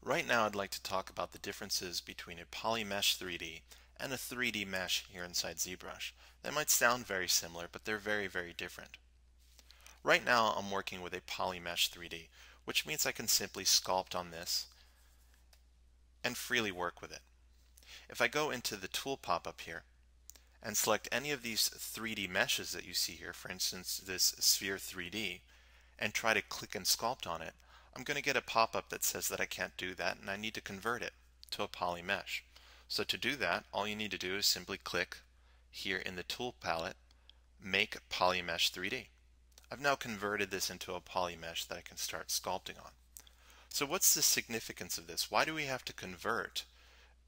Right now I'd like to talk about the differences between a polymesh 3D and a 3D mesh here inside ZBrush. They might sound very similar, but they're very, very different. Right now I'm working with a polymesh 3D, which means I can simply sculpt on this and freely work with it. If I go into the tool pop-up here and select any of these 3D meshes that you see here, for instance this sphere 3D, and try to click and sculpt on it, I'm going to get a pop-up that says that I can't do that and I need to convert it to a poly mesh. So to do that, all you need to do is simply click here in the tool palette, Make Poly Mesh 3D. I've now converted this into a poly mesh that I can start sculpting on. So what's the significance of this? Why do we have to convert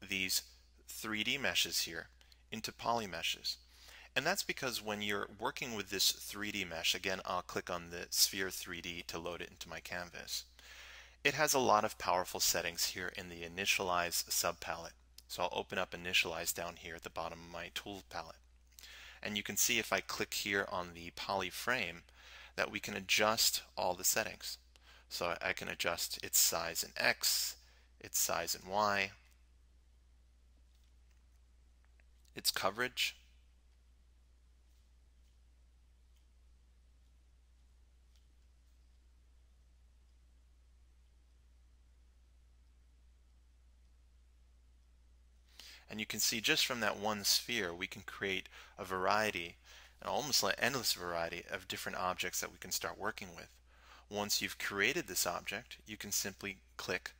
these 3D meshes here into poly meshes? And that's because when you're working with this 3D mesh, again I'll click on the sphere 3D to load it into my canvas. It has a lot of powerful settings here in the Initialize subpalette. So I'll open up Initialize down here at the bottom of my tool palette. And you can see if I click here on the poly frame that we can adjust all the settings. So I can adjust its size in X, its size in Y, its coverage, and you can see just from that one sphere we can create a variety, an almost like endless variety of different objects that we can start working with. Once you've created this object, you can simply click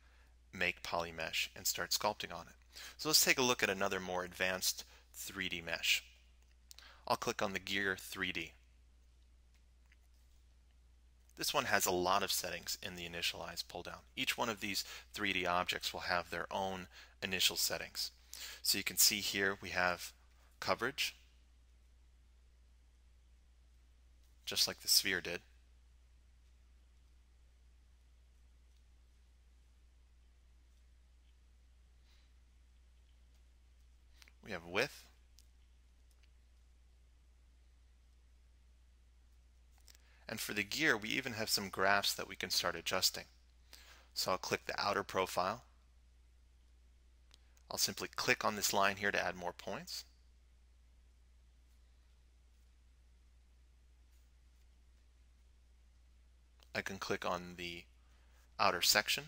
Make Poly Mesh and start sculpting on it. So let's take a look at another more advanced 3D mesh. I'll click on the Gear 3D. This one has a lot of settings in the Initialize pull down. Each one of these 3D objects will have their own initial settings. So you can see here we have coverage, just like the sphere did. We have width, and for the gear we even have some graphs that we can start adjusting. So I'll click the outer profile. I'll simply click on this line here to add more points. I can click on the outer section,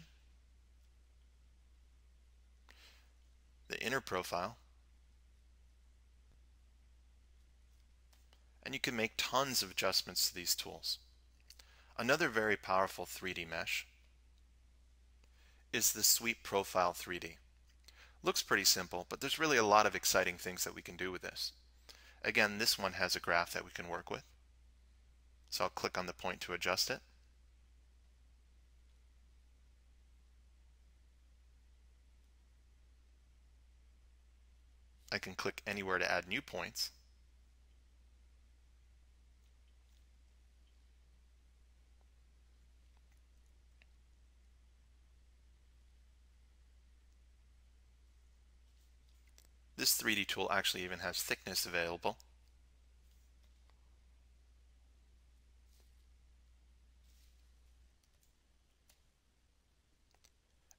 the inner profile, and you can make tons of adjustments to these tools. Another very powerful 3D mesh is the Sweep Profile 3D. Looks pretty simple, but there's really a lot of exciting things that we can do with this. Again, this one has a graph that we can work with. So I'll click on the point to adjust it. I can click anywhere to add new points. This 3D tool actually even has thickness available.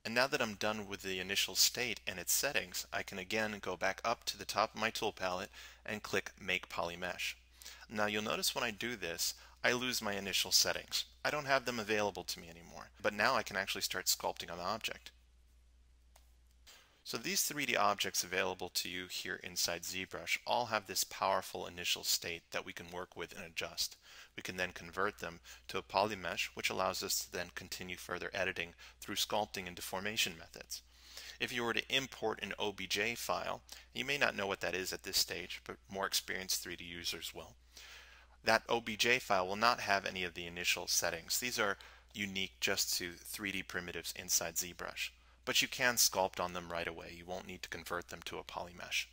And now that I'm done with the initial state and its settings, I can again go back up to the top of my tool palette and click Make Poly Mesh. Now you'll notice when I do this, I lose my initial settings. I don't have them available to me anymore, but now I can actually start sculpting on the object. So these 3D objects available to you here inside ZBrush all have this powerful initial state that we can work with and adjust. We can then convert them to a poly mesh, which allows us to then continue further editing through sculpting and deformation methods. If you were to import an OBJ file, you may not know what that is at this stage, but more experienced 3D users will. That OBJ file will not have any of the initial settings. These are unique just to 3D primitives inside ZBrush. But you can sculpt on them right away. You won't need to convert them to a poly mesh.